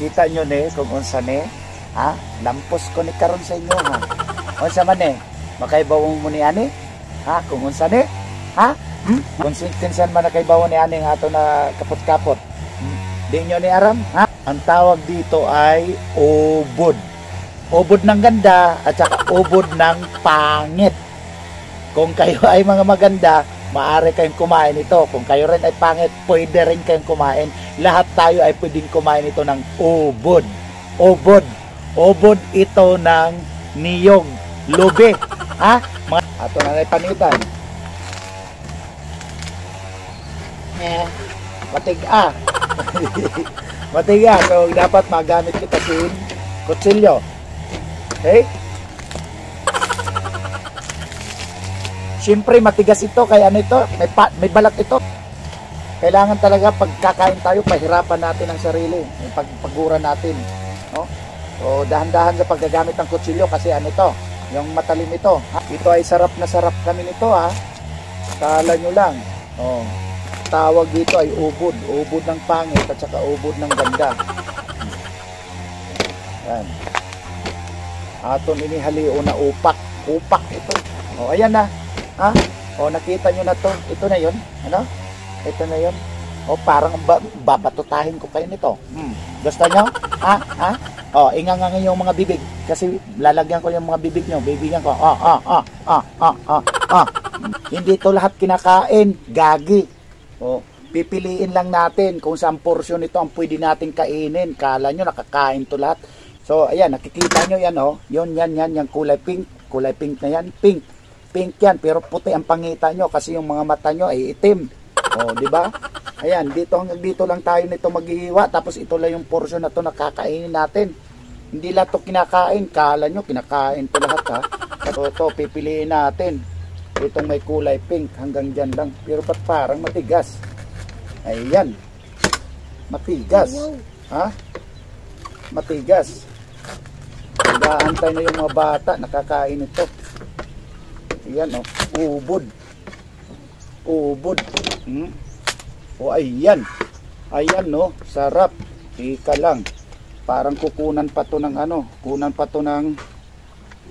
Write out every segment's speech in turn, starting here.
Kita nyo ni kung unsa ni, ha? Lampos ko ni karon sa inyo, ha? Unsa man ni? Makaibaw mo ni ani? Ha? Kung unsa ni? Ha? Kung sintinsan man nakaibaw ni ani nga ato na kapot-kapot. Di nyo ni aram, ha? Ang tawag dito ay ubod. Ubod ng ganda at saka ubod ng pangit. Kung kayo ay mga maganda, maaari kayong kumain ito. Kung kayo rin ay pangit, pwede rin kayong kumain. Lahat tayo ay pwedeng kumain ito ng ubod. Ubod. Ubod ito ng niyog. Lubi. Ha? Ato na na panitan. Matiga. Matiga. So, dapat magamit kita sin kutsilyo. Okay? Siyempre, matigas ito. Kaya ano ito? May balat ito. Kailangan talaga pagkakain tayo, pahirapan natin ang sarili. Yung paggura natin. No? So, dahan-dahan sa paggagamit ng kutsilyo kasi ano ito? Yung matalim ito. Ha? Ito ay sarap na sarap kami nito, ha? Kala nyo lang. Oh. Tawag dito ay ubod. Ubod ng pangit at saka ubod ng ganda. Yan. Aton inihaliw na upak. Upak ito. O, ayan na. Ha? O, nakita nyo na to. Ito na yun. Ano? Ito na yun. O, parang babatutahin ko kayo nito. Gusto nyo? Ha? Ha? O, ingangangin yung mga bibig. Kasi lalagyan ko yung mga bibig nyo. Bibigyan ko. Hindi to lahat kinakain. Gagi. O, pipiliin lang natin kung saan porsyon ito ang pwede natin kainin. Kala nyo nakakain to lahat. So, ayan, nakikita nyo yan, oh. Yun, yan, yung kulay pink. Kulay pink na yan. Pink. Pink yan, pero puti ang pangita nyo kasi yung mga mata nyo ay itim. O, di ba? Ayan, dito lang tayo nito maghihiwa. Tapos ito lang yung porsyon na to nakakainin natin. Hindi lahat to kinakain. Kala nyo, kinakain to lahat, ha. So, ito, pipiliin natin. Itong may kulay pink, hanggang dyan lang. Pero ba't parang matigas? Ayan. Matigas. Ha? Matigas. Nag-aantay na yung mga bata, nakakain ito. Ayan, oh. Ubod. Ubod. O, ayan. Ayan, no. Sarap. Ika lang. Parang kukunan pa to ng ano. Kunan pa to ng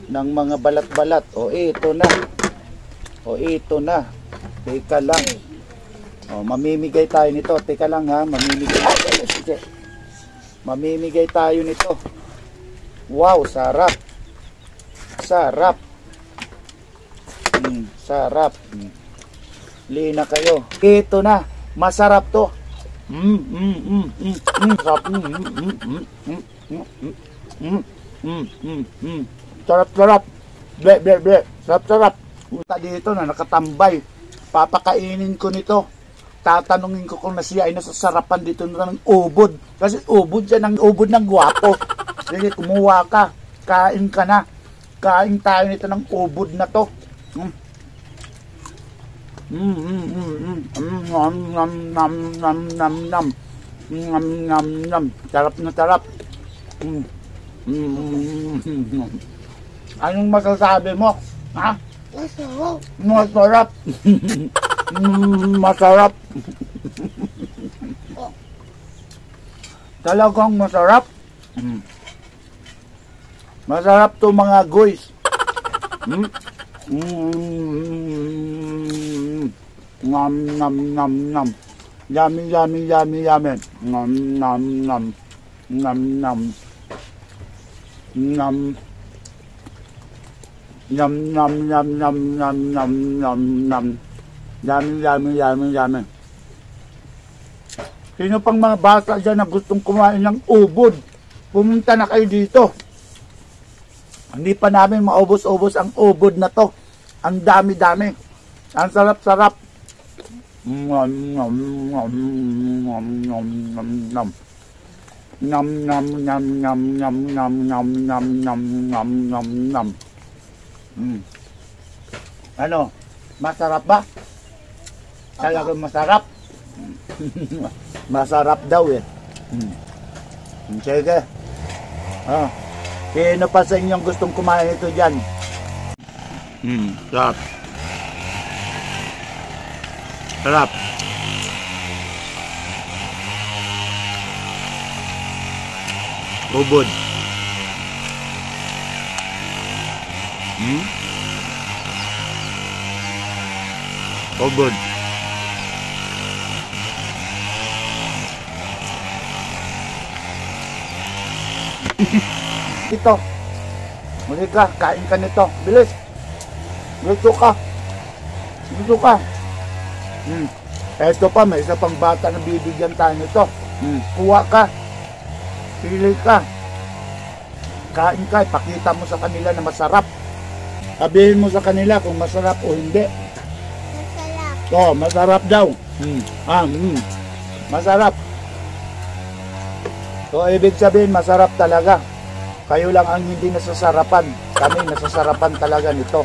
mga balat-balat. O, ito na. O, ito na. Ika lang. O, mamimigay tayo nito. Teka lang, ha. Mamimigay. Mamimigay tayo nito. Wow, sarap. Sarap. Sarap. Lina kayo. Ito na. Masarap to. Sarap. Sarap. Ble. Sarap. Punta dito na nakatambay. Papakainin ko nito. Tatanungin ko kung siya ay nasasarapan dito ng ubod. Kasi ubod yan ang ubod ng gwapo. Sige, kumuha ka. Kain ka na. Kain tayo nito ng ubod na to. Sarap na sarap. Anong masasabi mo? Ha? Masarap. Masarap. Masarap. Talagang masarap. Masarap to mga guys. Nam. Yummy. Yummy. Sino pang mga bata dyan na gustong kumain ng ubod? Pumunta na kayo dito. Hindi pa namin maubos-ubos ang ubod na to. Ang dami-dami. Ang sarap-sarap. Ano? Masarap ba? Talagang masarap. Masarap daw eh. Sige. Sino pa sa inyong gustong kumain ito dyan? Sarap. Sarap. Ubod. Ubod. Ito. Muli ka, kain ka nito. Bilis. Gusto ka. Gusto ka. Eto pa, may isa pang bata na bibigyan tayo nito. Kuha ka. Pili ka. Kain ka. Pakita mo sa kanila na masarap. Sabihin mo sa kanila kung masarap o hindi. Masarap. Oh, masarap daw. Masarap. So, ibig sabihin, masarap talaga. Kayo lang ang hindi nasasarapan. Kami nasasarapan talaga nito.